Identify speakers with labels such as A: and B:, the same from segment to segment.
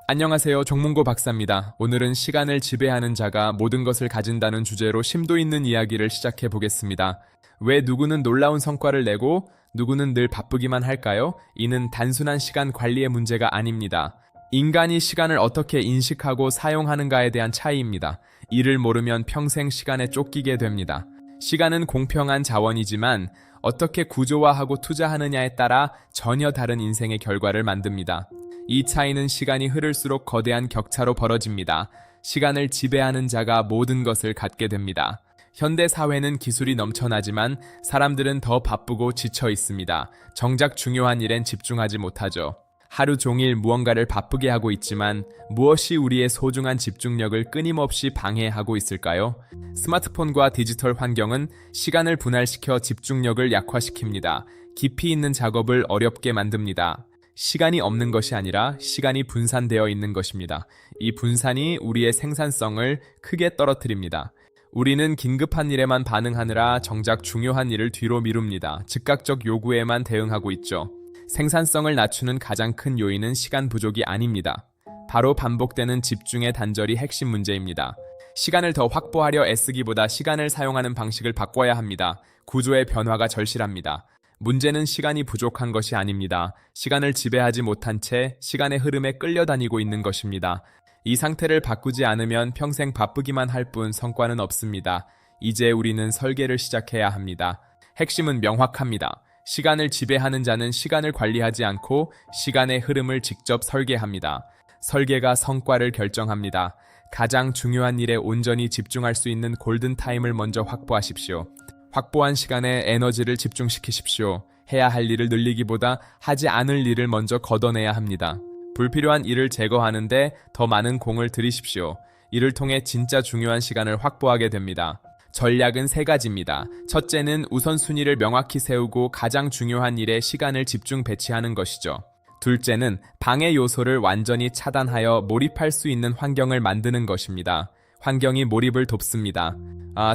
A: 안녕하세요. 정문고 박사입니다. 오늘은 시간을 지배하는 자가 모든 것을 가진다는 주제로 심도 있는 이야기를 시작해 보겠습니다. 왜 누구는 놀라운 성과를 내고 누구는 늘 바쁘기만 할까요? 이는 단순한 시간 관리의 문제가 아닙니다. 인간이 시간을 어떻게 인식하고 사용하는가에 대한 차이입니다. 이를 모르면 평생 시간에 쫓기게 됩니다. 시간은 공평한 자원이지만 어떻게 구조화하고 투자하느냐에 따라 전혀 다른 인생의 결과를 만듭니다. 이 차이는 시간이 흐를수록 거대한 격차로 벌어집니다. 시간을 지배하는 자가 모든 것을 갖게 됩니다. 현대 사회는 기술이 넘쳐나지만 사람들은 더 바쁘고 지쳐 있습니다. 정작 중요한 일엔 집중하지 못하죠. 하루 종일 무언가를 바쁘게 하고 있지만 무엇이 우리의 소중한 집중력을 끊임없이 방해하고 있을까요? 스마트폰과 디지털 환경은 시간을 분할시켜 집중력을 약화시킵니다. 깊이 있는 작업을 어렵게 만듭니다. 시간이 없는 것이 아니라 시간이 분산되어 있는 것입니다. 이 분산이 우리의 생산성을 크게 떨어뜨립니다. 우리는 긴급한 일에만 반응하느라 정작 중요한 일을 뒤로 미룹니다. 즉각적 요구에만 대응하고 있죠. 생산성을 낮추는 가장 큰 요인은 시간 부족이 아닙니다. 바로 반복되는 집중의 단절이 핵심 문제입니다. 시간을 더 확보하려 애쓰기보다 시간을 사용하는 방식을 바꿔야 합니다. 구조의 변화가 절실합니다. 문제는 시간이 부족한 것이 아닙니다. 시간을 지배하지 못한 채 시간의 흐름에 끌려다니고 있는 것입니다. 이 상태를 바꾸지 않으면 평생 바쁘기만 할 뿐 성과는 없습니다. 이제 우리는 설계를 시작해야 합니다. 핵심은 명확합니다. 시간을 지배하는 자는 시간을 관리하지 않고 시간의 흐름을 직접 설계합니다. 설계가 성과를 결정합니다. 가장 중요한 일에 온전히 집중할 수 있는 골든타임을 먼저 확보하십시오. 확보한 시간에 에너지를 집중시키십시오. 해야 할 일을 늘리기보다 하지 않을 일을 먼저 걷어내야 합니다. 불필요한 일을 제거하는데 더 많은 공을 들이십시오. 이를 통해 진짜 중요한 시간을 확보하게 됩니다. 전략은 3가지입니다. 첫째는 우선순위를 명확히 세우고 가장 중요한 일에 시간을 집중 배치하는 것이죠. 둘째는 방해 요소를 완전히 차단하여 몰입할 수 있는 환경을 만드는 것입니다. 환경이 몰입을 돕습니다.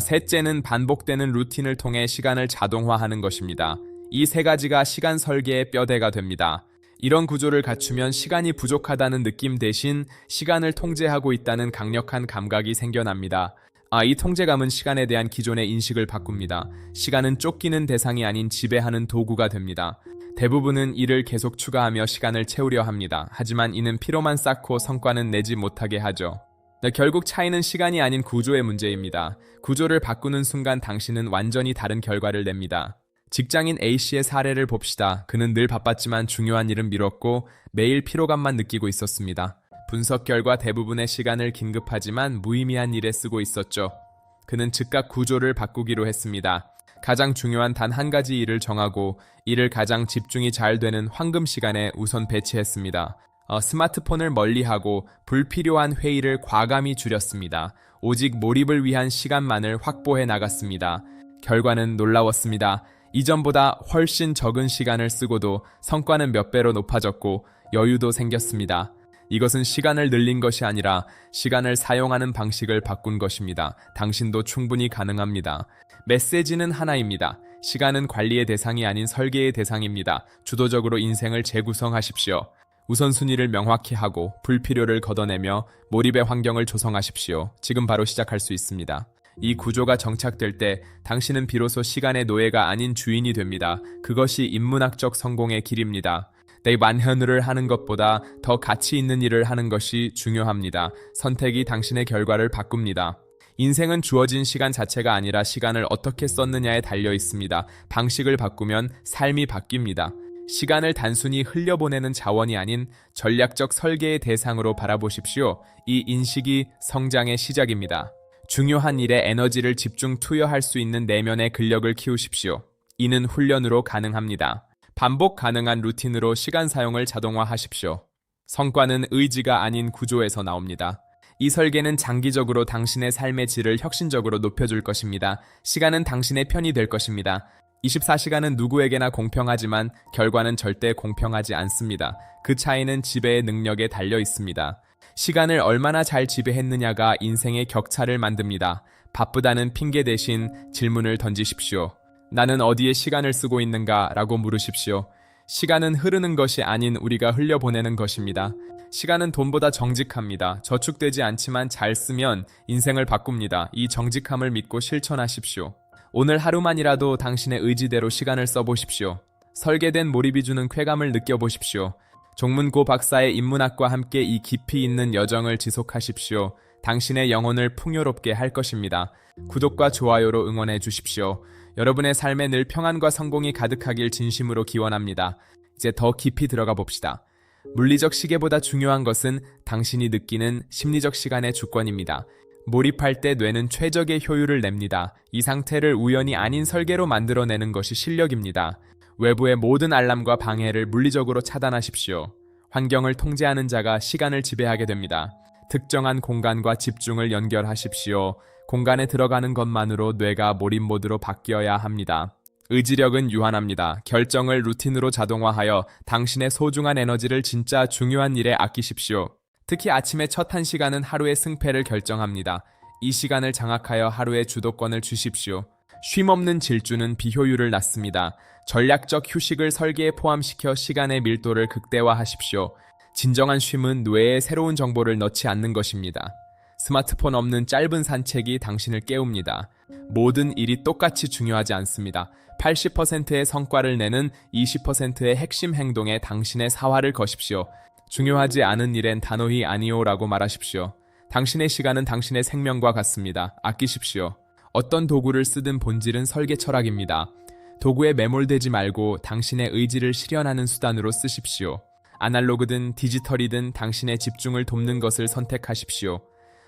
A: 셋째는 반복되는 루틴을 통해 시간을 자동화하는 것입니다. 이 3가지가 시간 설계의 뼈대가 됩니다. 이런 구조를 갖추면 시간이 부족하다는 느낌 대신 시간을 통제하고 있다는 강력한 감각이 생겨납니다. 이 통제감은 시간에 대한 기존의 인식을 바꿉니다. 시간은 쫓기는 대상이 아닌 지배하는 도구가 됩니다. 대부분은 일을 계속 추가하며 시간을 채우려 합니다. 하지만 이는 피로만 쌓고 성과는 내지 못하게 하죠. 결국 차이는 시간이 아닌 구조의 문제입니다. 구조를 바꾸는 순간 당신은 완전히 다른 결과를 냅니다. 직장인 A씨의 사례를 봅시다. 그는 늘 바빴지만 중요한 일은 미뤘고 매일 피로감만 느끼고 있었습니다. 분석 결과 대부분의 시간을 긴급하지만 무의미한 일에 쓰고 있었죠. 그는 즉각 구조를 바꾸기로 했습니다. 가장 중요한 단 한 가지 일을 정하고 이를 가장 집중이 잘 되는 황금 시간에 우선 배치했습니다. 스마트폰을 멀리하고 불필요한 회의를 과감히 줄였습니다. 오직 몰입을 위한 시간만을 확보해 나갔습니다. 결과는 놀라웠습니다. 이전보다 훨씬 적은 시간을 쓰고도 성과는 몇 배로 높아졌고 여유도 생겼습니다. 이것은 시간을 늘린 것이 아니라 시간을 사용하는 방식을 바꾼 것입니다. 당신도 충분히 가능합니다. 메시지는 하나입니다. 시간은 관리의 대상이 아닌 설계의 대상입니다. 주도적으로 인생을 재구성하십시오. 우선순위를 명확히 하고 불필요를 걷어내며 몰입의 환경을 조성하십시오. 지금 바로 시작할 수 있습니다. 이 구조가 정착될 때 당신은 비로소 시간의 노예가 아닌 주인이 됩니다. 그것이 인문학적 성공의 길입니다. 내 만현을 하는 것보다 더 가치 있는 일을 하는 것이 중요합니다. 선택이 당신의 결과를 바꿉니다. 인생은 주어진 시간 자체가 아니라 시간을 어떻게 썼느냐에 달려 있습니다. 방식을 바꾸면 삶이 바뀝니다. 시간을 단순히 흘려보내는 자원이 아닌 전략적 설계의 대상으로 바라보십시오. 이 인식이 성장의 시작입니다. 중요한 일에 에너지를 집중 투여할 수 있는 내면의 근력을 키우십시오. 이는 훈련으로 가능합니다. 반복 가능한 루틴으로 시간 사용을 자동화하십시오. 성과는 의지가 아닌 구조에서 나옵니다. 이 설계는 장기적으로 당신의 삶의 질을 혁신적으로 높여줄 것입니다. 시간은 당신의 편이 될 것입니다. 24시간은 누구에게나 공평하지만 결과는 절대 공평하지 않습니다. 그 차이는 지배의 능력에 달려 있습니다. 시간을 얼마나 잘 지배했느냐가 인생의 격차를 만듭니다. 바쁘다는 핑계 대신 질문을 던지십시오. 나는 어디에 시간을 쓰고 있는가? 라고 물으십시오. 시간은 흐르는 것이 아닌 우리가 흘려보내는 것입니다. 시간은 돈보다 정직합니다. 저축되지 않지만 잘 쓰면 인생을 바꿉니다. 이 정직함을 믿고 실천하십시오. 오늘 하루만이라도 당신의 의지대로 시간을 써보십시오. 설계된 몰입이 주는 쾌감을 느껴보십시오. 종문고 박사의 인문학과 함께 이 깊이 있는 여정을 지속하십시오. 당신의 영혼을 풍요롭게 할 것입니다. 구독과 좋아요로 응원해 주십시오. 여러분의 삶에 늘 평안과 성공이 가득하길 진심으로 기원합니다. 이제 더 깊이 들어가 봅시다. 물리적 시계보다 중요한 것은 당신이 느끼는 심리적 시간의 주권입니다. 몰입할 때 뇌는 최적의 효율을 냅니다. 이 상태를 우연이 아닌 설계로 만들어내는 것이 실력입니다. 외부의 모든 알람과 방해를 물리적으로 차단하십시오. 환경을 통제하는 자가 시간을 지배하게 됩니다. 특정한 공간과 집중을 연결하십시오. 공간에 들어가는 것만으로 뇌가 몰입 모드로 바뀌어야 합니다. 의지력은 유한합니다. 결정을 루틴으로 자동화하여 당신의 소중한 에너지를 진짜 중요한 일에 아끼십시오. 특히 아침의 첫 1시간은 하루의 승패를 결정합니다. 이 시간을 장악하여 하루의 주도권을 주십시오. 쉼없는 질주는 비효율을 낳습니다. 전략적 휴식을 설계에 포함시켜 시간의 밀도를 극대화하십시오. 진정한 쉼은 뇌에 새로운 정보를 넣지 않는 것입니다. 스마트폰 없는 짧은 산책이 당신을 깨웁니다. 모든 일이 똑같이 중요하지 않습니다. 80%의 성과를 내는 20%의 핵심 행동에 당신의 사활을 거십시오. 중요하지 않은 일엔 단호히 아니오라고 말하십시오. 당신의 시간은 당신의 생명과 같습니다. 아끼십시오. 어떤 도구를 쓰든 본질은 설계 철학입니다. 도구에 매몰되지 말고 당신의 의지를 실현하는 수단으로 쓰십시오. 아날로그든 디지털이든 당신의 집중을 돕는 것을 선택하십시오.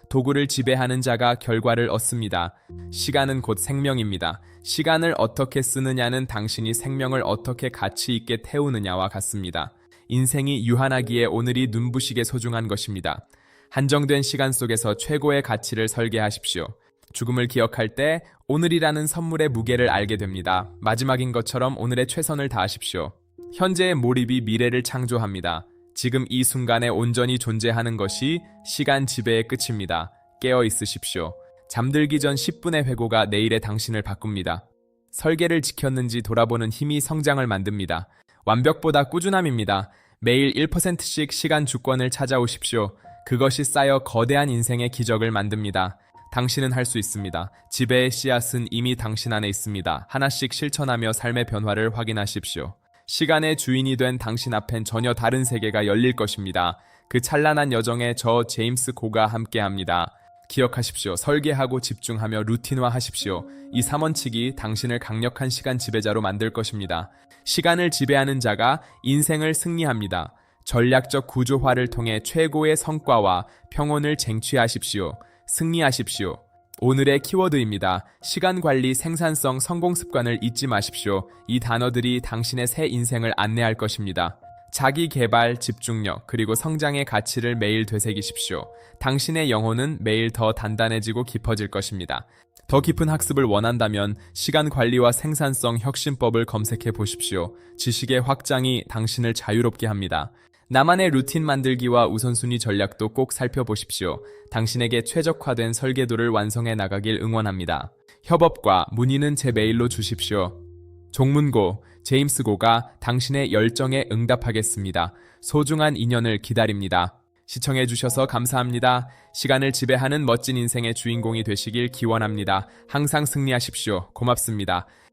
A: 도구를 지배하는 자가 결과를 얻습니다. 시간은 곧 생명입니다. 시간을 어떻게 쓰느냐는 당신이 생명을 어떻게 가치 있게 태우느냐와 같습니다. 인생이 유한하기에 오늘이 눈부시게 소중한 것입니다. 한정된 시간 속에서 최고의 가치를 설계하십시오. 죽음을 기억할 때 오늘이라는 선물의 무게를 알게 됩니다. 마지막인 것처럼 오늘의 최선을 다하십시오. 현재의 몰입이 미래를 창조합니다. 지금 이 순간에 온전히 존재하는 것이 시간 지배의 끝입니다. 깨어 있으십시오. 잠들기 전 10분의 회고가 내일의 당신을 바꿉니다. 설계를 지켰는지 돌아보는 힘이 성장을 만듭니다. 완벽보다 꾸준함입니다. 매일 1%씩 시간 주권을 찾아오십시오. 그것이 쌓여 거대한 인생의 기적을 만듭니다. 당신은 할 수 있습니다. 지배의 씨앗은 이미 당신 안에 있습니다. 하나씩 실천하며 삶의 변화를 확인하십시오. 시간의 주인이 된 당신 앞엔 전혀 다른 세계가 열릴 것입니다. 그 찬란한 여정에 저 제임스 고가 함께합니다. 기억하십시오. 설계하고 집중하며 루틴화하십시오. 이 3원칙이 당신을 강력한 시간 지배자로 만들 것입니다. 시간을 지배하는 자가 인생을 승리합니다. 전략적 구조화를 통해 최고의 성과와 평온을 쟁취하십시오. 승리하십시오. 오늘의 키워드입니다. 시간 관리, 생산성, 성공 습관을 잊지 마십시오. 이 단어들이 당신의 새 인생을 안내할 것입니다. 자기 개발, 집중력, 그리고 성장의 가치를 매일 되새기십시오. 당신의 영혼은 매일 더 단단해지고 깊어질 것입니다. 더 깊은 학습을 원한다면 시간 관리와 생산성 혁신법을 검색해 보십시오. 지식의 확장이 당신을 자유롭게 합니다. 나만의 루틴 만들기와 우선순위 전략도 꼭 살펴보십시오. 당신에게 최적화된 설계도를 완성해 나가길 응원합니다. 협업과 문의는 제 메일로 주십시오. 종문고, 제임스 고가 당신의 열정에 응답하겠습니다. 소중한 인연을 기다립니다. 시청해주셔서 감사합니다. 시간을 지배하는 멋진 인생의 주인공이 되시길 기원합니다. 항상 승리하십시오. 고맙습니다.